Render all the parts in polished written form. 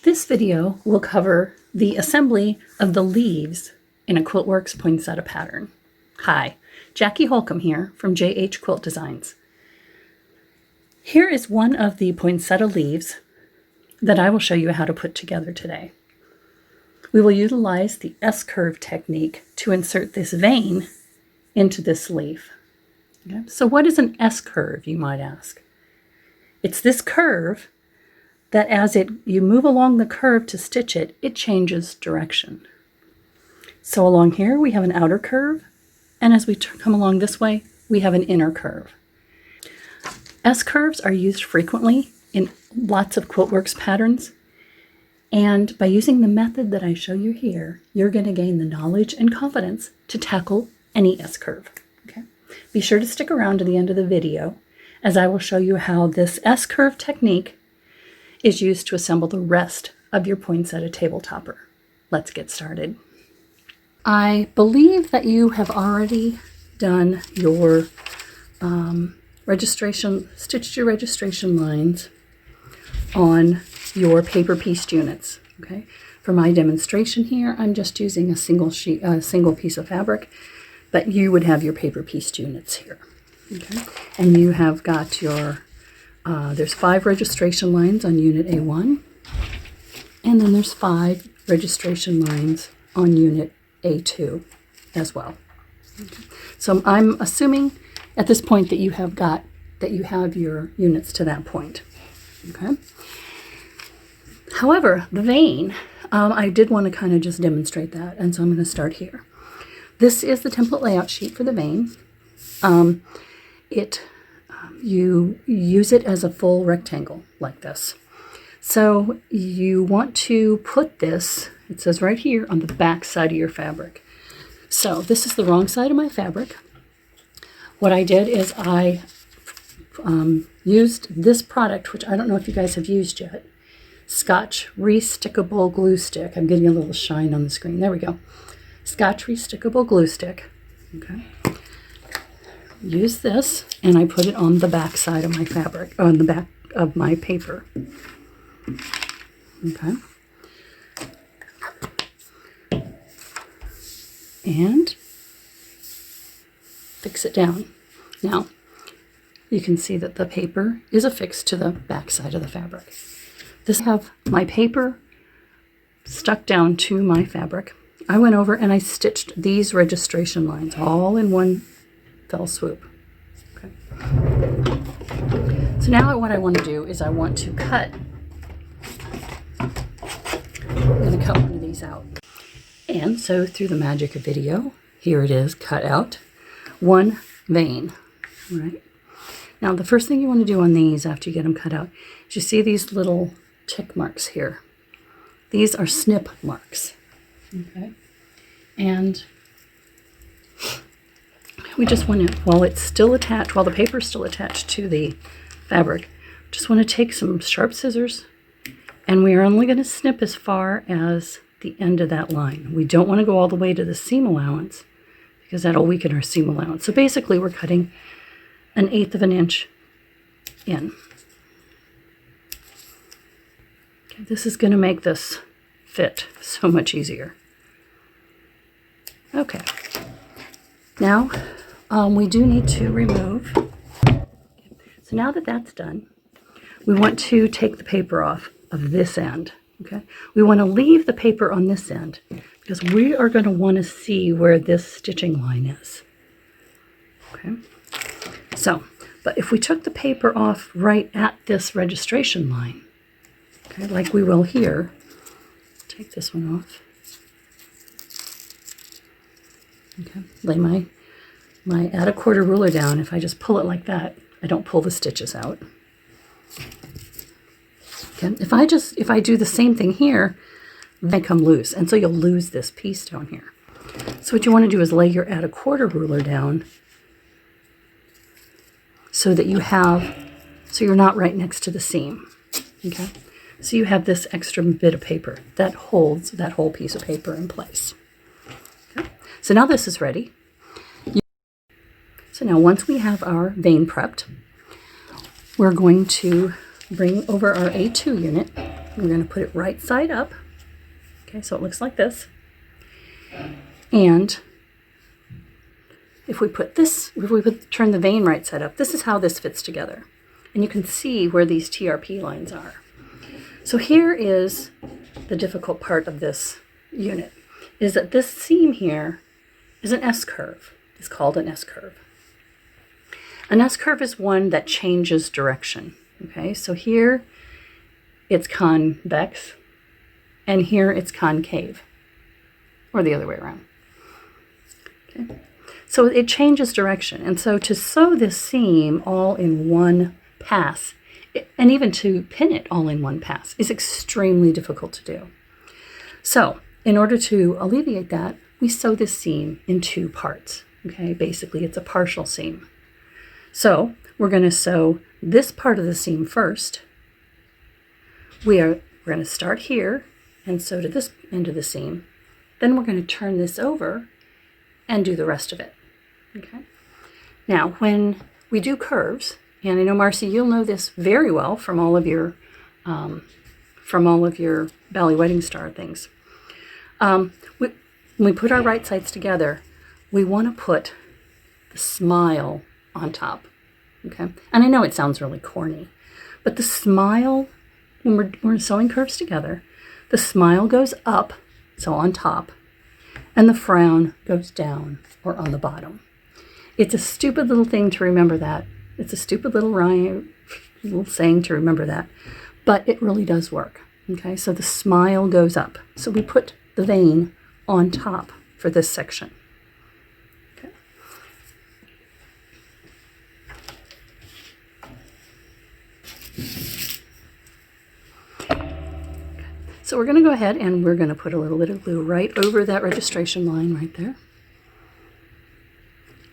This video will cover the assembly of the leaves in a Quiltworx Poinsettia pattern. Hi, Jackie Holcomb here from JH Quilt Designs. Here is one of the poinsettia leaves that I will show you how to put together today. We will utilize the S-curve technique to insert this vein into this leaf. Okay? So what is an S-curve, you might ask? It's this curve that as you move along the curve to stitch it, it changes direction. So along here we have an outer curve, and as we come along this way, we have an inner curve. S-curves are used frequently in lots of Quiltworx patterns, and by using the method that I show you here, you're going to gain the knowledge and confidence to tackle any S-curve. Okay? Be sure to stick around to the end of the video, as I will show you how this S-curve technique is used to assemble the rest of your poinsettia table topper. Let's get started. I believe that you have already done your stitched your registration lines on your paper pieced units. Okay. For my demonstration here, I'm just using a single piece of fabric, but you would have your paper pieced units here. Okay. And you have got your there's 5 registration lines on unit A1, and then there's 5 registration lines on unit A2 as well. Okay. So I'm assuming at this point that you have your units to that point. Okay. However, the vein, I did want to kind of just demonstrate that, and so I'm going to start here. This is the template layout sheet for the vein. You use it as a full rectangle like this. So you want to put this, it says right here, on the back side of your fabric. So this is the wrong side of my fabric. What I did is I used this product, which I don't know if you guys have used yet, Scotch Restickable Glue Stick. I'm getting a little shine on the screen. There we go. Scotch Restickable Glue Stick. Okay. Use this, and I put it on the back side of my fabric, on the back of my paper. Okay. And fix it down. Now, you can see that the paper is affixed to the back side of the fabric. This I have my paper stuck down to my fabric. I went over and I stitched these registration lines all in one fell swoop. Okay. So now what I want to do is I want to cut. I'm going to cut one of these out. And so through the magic of video, here it is cut out. One vein. Right. Now the first thing you want to do on these after you get them cut out is you see these little tick marks here. These are snip marks. Okay. And we just want to, while it's still attached, while the paper is still attached to the fabric, just want to take some sharp scissors, and we are only going to snip as far as the end of that line. We don't want to go all the way to the seam allowance because that'll weaken our seam allowance. So basically we're cutting 1/8 of an inch in. Okay, this is going to make this fit so much easier. Okay. Now, we do need to remove. So now that that's done, we want to take the paper off of this end. Okay, we want to leave the paper on this end because we are going to want to see where this stitching line is. Okay, so, but if we took the paper off right at this registration line, okay, like we will here, take this one off. Okay, lay my add a quarter ruler down. If I just pull it like that, I don't pull the stitches out. Okay, if I do the same thing here, they come loose, and so you'll lose this piece down here. So what you want to do is lay your add a quarter ruler down so that you're not right next to the seam. Okay, so you have this extra bit of paper that holds that whole piece of paper in place. Okay, so now this is ready. So now once we have our vein prepped, we're going to bring over our A2 unit we're going to put it right side up. Okay, so it looks like this. And if we turn the vein right side up, this is how this fits together. And you can see where these TRP lines are. So here is the difficult part of this unit, is that this seam here is an S-curve. It's called an S-curve. An S-curve is one that changes direction. Okay, so here it's convex, and here it's concave, or the other way around. Okay, so it changes direction, and so to sew this seam all in one pass, and even to pin it all in one pass, is extremely difficult to do. So in order to alleviate that, we sew this seam in two parts. Okay, basically it's a partial seam. So we're going to sew this part of the seam first. We're going to start here and sew to this end of the seam. Then we're going to turn this over and do the rest of it. Okay. Now, when we do curves, and I know, Marcy, you'll know this very well from all of your Bally Wedding Star things. When we put our right sides together, we want to put the smile on top. Okay, and I know it sounds really corny, but the smile, when we're sewing curves together, the smile goes up, so on top, and the frown goes down or on the bottom. It's a stupid little thing to remember that. It's a stupid little rhyme, little saying to remember that, but it really does work. Okay, so the smile goes up. So we put the vein on top for this section. Okay. So we're going to go ahead and we're going to put a little bit of glue right over that registration line right there.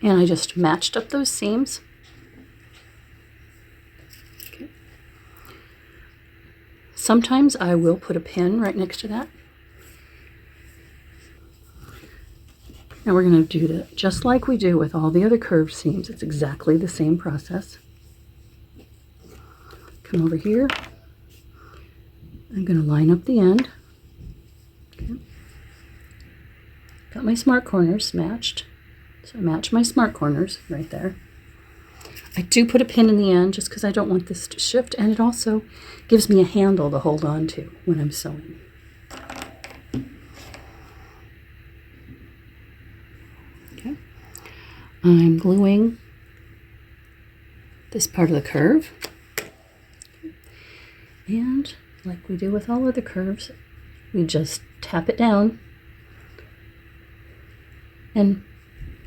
And I just matched up those seams. Okay. Sometimes I will put a pin right next to that. Now we're going to do that just like we do with all the other curved seams. It's exactly the same process. Come over here. I'm going to line up the end. Okay. Got my smart corners matched. So I match my smart corners right there. I do put a pin in the end just because I don't want this to shift, and it also gives me a handle to hold on to when I'm sewing. Okay. I'm gluing this part of the curve. And like we do with all other curves, we just tap it down and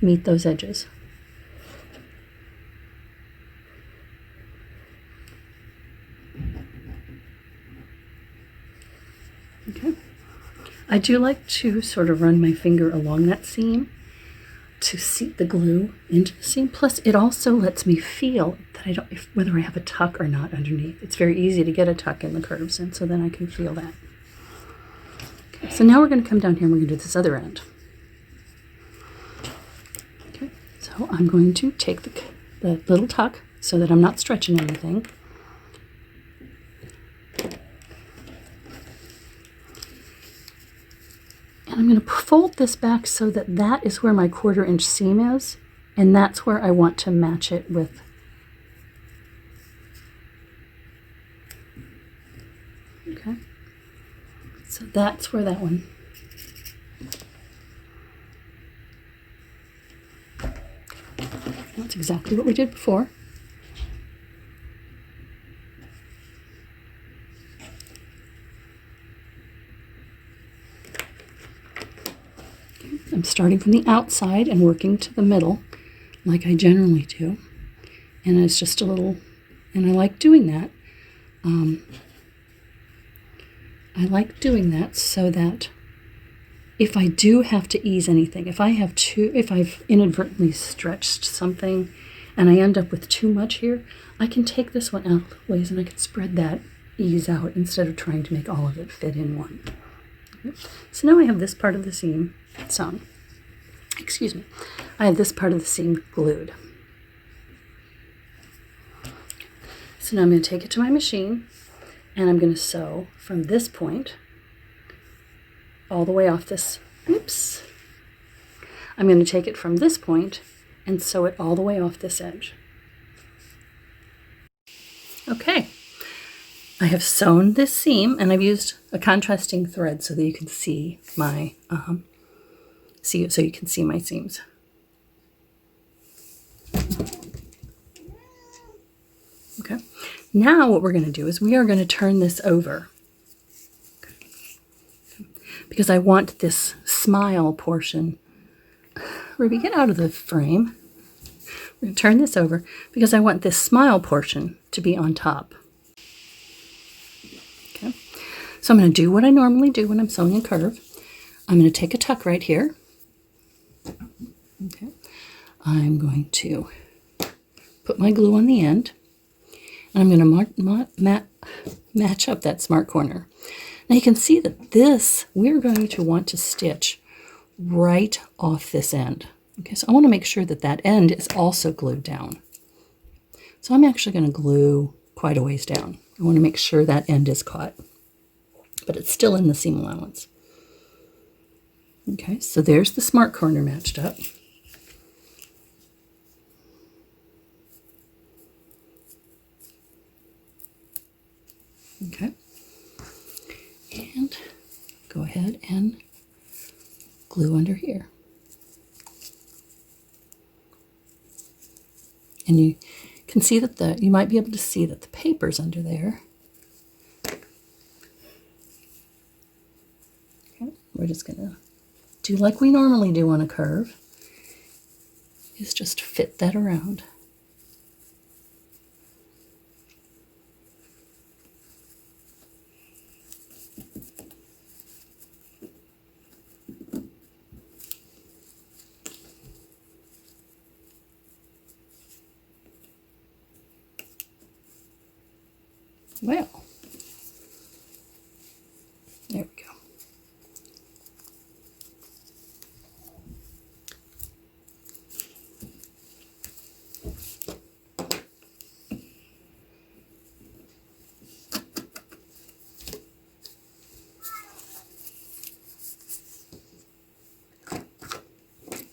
meet those edges. Okay. I do like to sort of run my finger along that seam to seat the glue into the seam. Plus, it also lets me feel that whether I have a tuck or not underneath. It's very easy to get a tuck in the curves, and so then I can feel that. Okay, so now we're going to come down here and we're going to do this other end. Okay, so I'm going to take the little tuck so that I'm not stretching anything. And I'm going to fold this back so that that is where my 1/4 inch seam is, and that's where I want to match it with. Okay, so that's where that one. That's exactly what we did before. I'm starting from the outside and working to the middle like I generally do. And it's just a little, and I like doing that. I like doing that so that if I do have to ease anything, if I've inadvertently stretched something and I end up with too much here, I can take this one out of the ways and I can spread that ease out instead of trying to make all of it fit in one. Okay. So now I have this part of the seam sewn. Excuse me. I have this part of the seam glued. So now I'm going to take it to my machine And I'm going to sew from this point all the way off this, oops. I'm going to take it from this point and sew it all the way off this edge. Okay, I have sewn this seam, and I've used a contrasting thread so that you can see my so you can see my seams. Okay, now what we're going to do is we are going to turn this over, because I want this smile portion. Ruby, get out of the frame. We're going to turn this over because I want this smile portion to be on top. Okay, so I'm going to do what I normally do when I'm sewing a curve. I'm going to take a tuck right here. Okay, I'm going to put my glue on the end, and I'm going to match up that smart corner. Now you can see that this, we're going to want to stitch right off this end. Okay, so I want to make sure that that end is also glued down. So I'm actually going to glue quite a ways down. I want to make sure that end is caught, but it's still in the seam allowance. Okay, so there's the smart corner matched up. Okay, and go ahead and glue under here. And you can see that you might be able to see that the paper's under there. Okay, we're just gonna do like we normally do on a curve, is just fit that around. Well, there we go.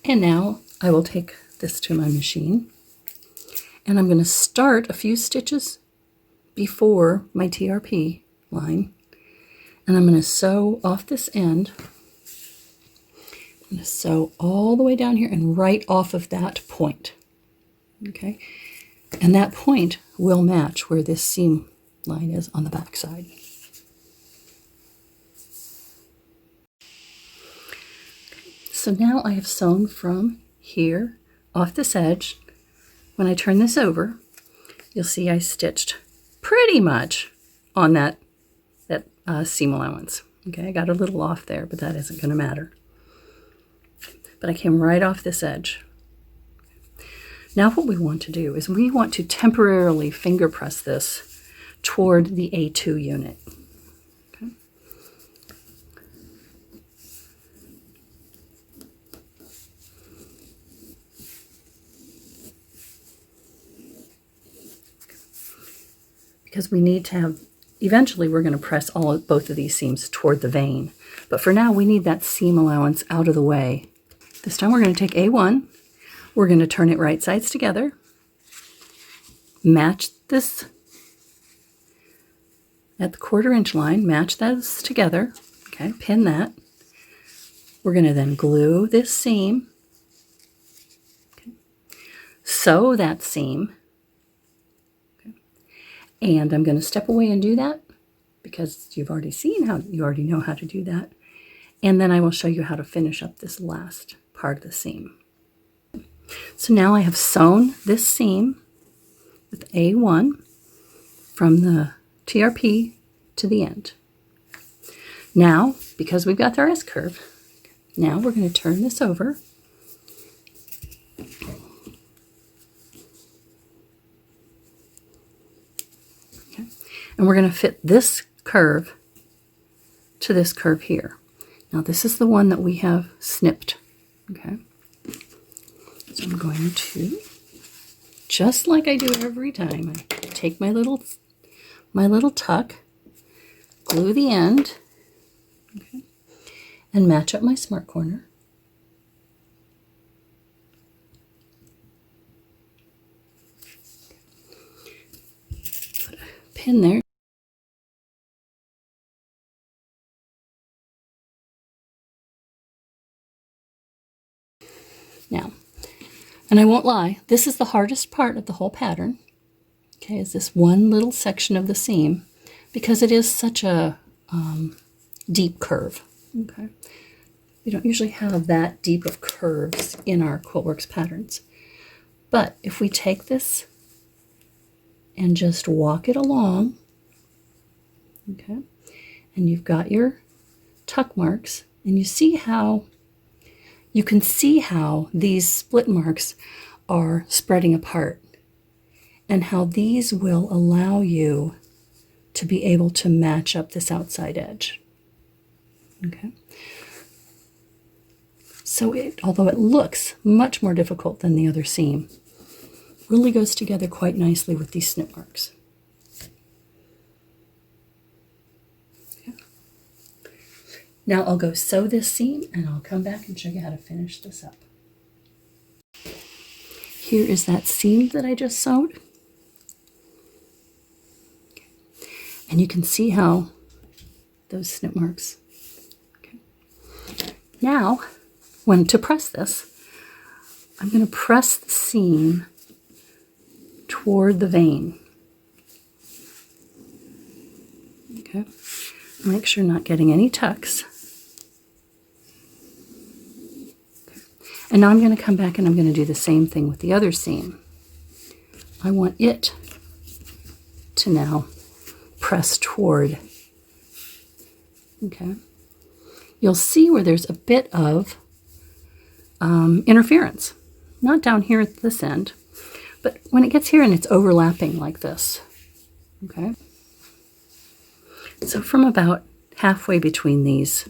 And now I will take this to my machine, and I'm going to start a few stitches before my TRP line, and I'm going to sew off this end. I'm going to sew all the way down here and right off of that point. Okay, and that point will match where this seam line is on the back side. So now I have sewn from here off this edge. When I turn this over, you'll see I stitched pretty much on that seam allowance. Okay, I got a little off there, but that isn't going to matter. But I came right off this edge. Now what we want to do is we want to temporarily finger press this toward the A2 unit. Okay. Because we need to have, eventually we're going to press both of these seams toward the vein. But for now, we need that seam allowance out of the way. This time we're going to take A1, we're going to turn it right sides together, match this at the 1/4 inch line, match those together, okay, pin that. We're going to then glue this seam, okay, sew that seam, okay, and I'm going to step away and do that because you already know how to do that. And then I will show you how to finish up this last part of the seam. So now I have sewn this seam with A1 from the TRP to the end. Now, because we've got our S-curve, now we're going to turn this over. Okay. And we're going to fit this curve to this curve here. Now this is the one that we have snipped. Okay. So I'm going to, just like I do every time, I take my little tuck, glue the end, okay, and match up my smart corner. Put a pin there. Now, and I won't lie, this is the hardest part of the whole pattern, okay, is this one little section of the seam, because it is such a deep curve, okay. We don't usually have that deep of curves in our Quiltworx patterns. But if we take this and just walk it along, okay, and you've got your tuck marks, and you can see how these split marks are spreading apart, and how these will allow you to be able to match up this outside edge, okay. So although it looks much more difficult than the other seam, really goes together quite nicely with these snip marks. Okay. Now I'll go sew this seam and I'll come back and show you how to finish this up. Here is that seam that I just sewed. Okay. And you can see how those snip marks. Okay. Now, when to press this, I'm going to press the seam toward the vein. Okay, make sure not getting any tucks. Okay. And now I'm going to come back and I'm going to do the same thing with the other seam. I want it to now press toward. Okay, you'll see where there's a bit of interference, not down here at this end, but when it gets here and it's overlapping like this, okay? So from about halfway between these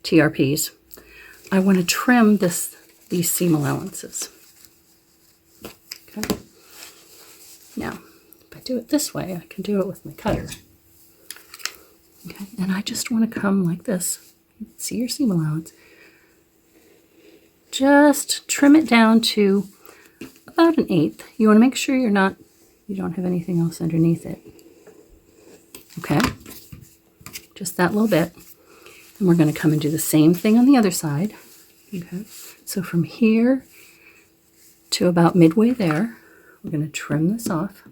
TRPs, I want to trim these seam allowances, okay? Now, if I do it this way, I can do it with my cutter, okay? And I just want to come like this. See your seam allowance. Just trim it down to about 1/8. You want to make sure you don't have anything else underneath it. Okay, just that little bit. And we're going to come and do the same thing on the other side. Okay, so from here to about midway there, we're going to trim this off.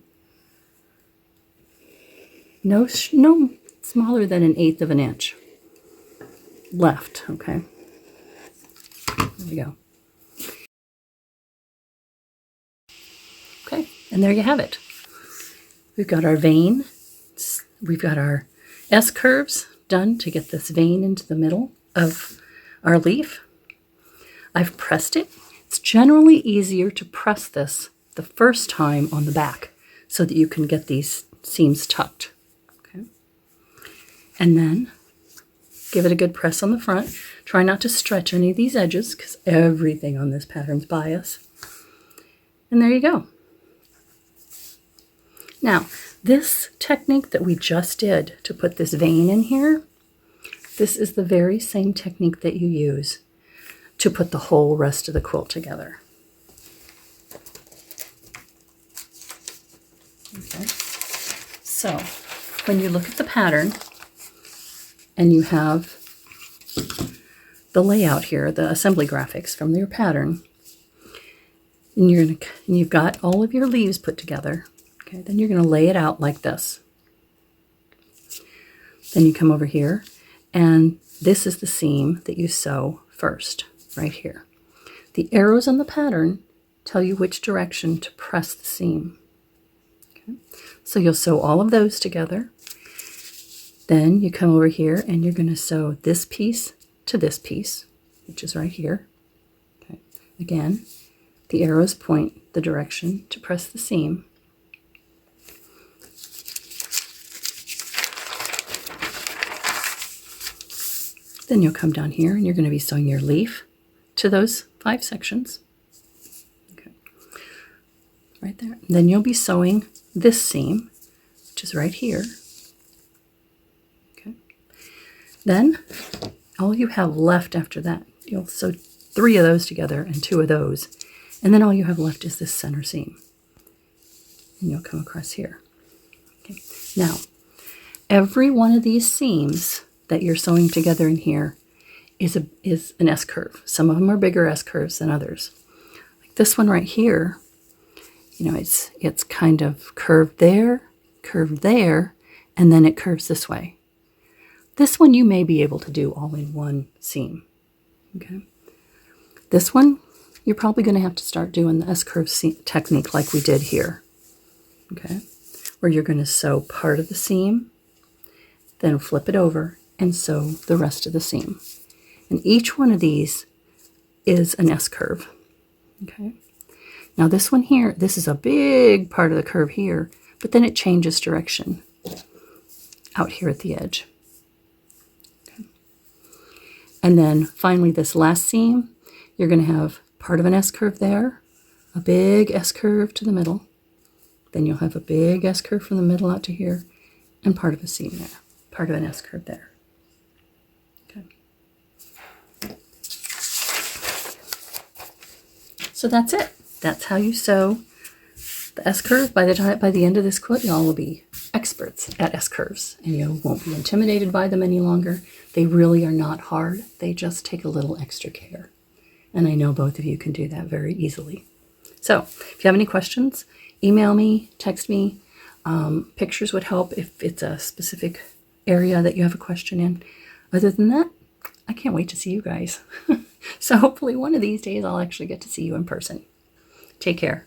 No smaller than 1/8 of an inch left. Okay. There we go. Okay, and there you have it. We've got our vein. We've got our S-curves done to get this vein into the middle of our leaf. I've pressed it. It's generally easier to press this the first time on the back so that you can get these seams tucked. Okay, and then give it a good press on the front. Try not to stretch any of these edges because everything on this pattern's bias. And there you go. Now, this technique that we just did to put this vein in here, this is the very same technique that you use to put the whole rest of the quilt together. Okay. So, when you look at the pattern and you have the layout here, the assembly graphics from your pattern, and you've got all of your leaves put together, okay, then you're going to lay it out like this. Then you come over here, and this is the seam that you sew first, right here. The arrows on the pattern tell you which direction to press the seam. Okay. So you'll sew all of those together. Then you come over here and you're going to sew this piece to this piece, which is right here. Okay. Again, the arrows point the direction to press the seam. Then you'll come down here and you're going to be sewing your leaf to those 5 sections. Okay. Right there. And then you'll be sewing this seam, which is right here. Okay. Then all you have left after that, you'll sew 3 of those together and 2 of those. And then all you have left is this center seam. And you'll come across here. Okay. Now, every one of these seams that you're sewing together in here is an S-curve. Some of them are bigger S-curves than others. Like this one right here, you know, it's kind of curved there, and then it curves this way. This one you may be able to do all in one seam. Okay. This one, you're probably going to have to start doing the S-curve technique like we did here. Okay. Where you're going to sew part of the seam, then flip it over and sew the rest of the seam. And each one of these is an S-curve. Okay. Now this one here, this is a big part of the curve here, but then it changes direction out here at the edge. Okay. And then finally this last seam, you're going to have part of an S-curve there, a big S-curve to the middle, then you'll have a big S-curve from the middle out to here, and part of a seam there, part of an S-curve there. Okay. So that's it. That's how you sew the S-curve. By the end of this quilt, y'all will be experts at S-curves, and you won't be intimidated by them any longer. They really are not hard. They just take a little extra care. And I know both of you can do that very easily. So if you have any questions, email me, text me. Pictures would help if it's a specific area that you have a question in. Other than that, I can't wait to see you guys. So hopefully one of these days I'll actually get to see you in person. Take care.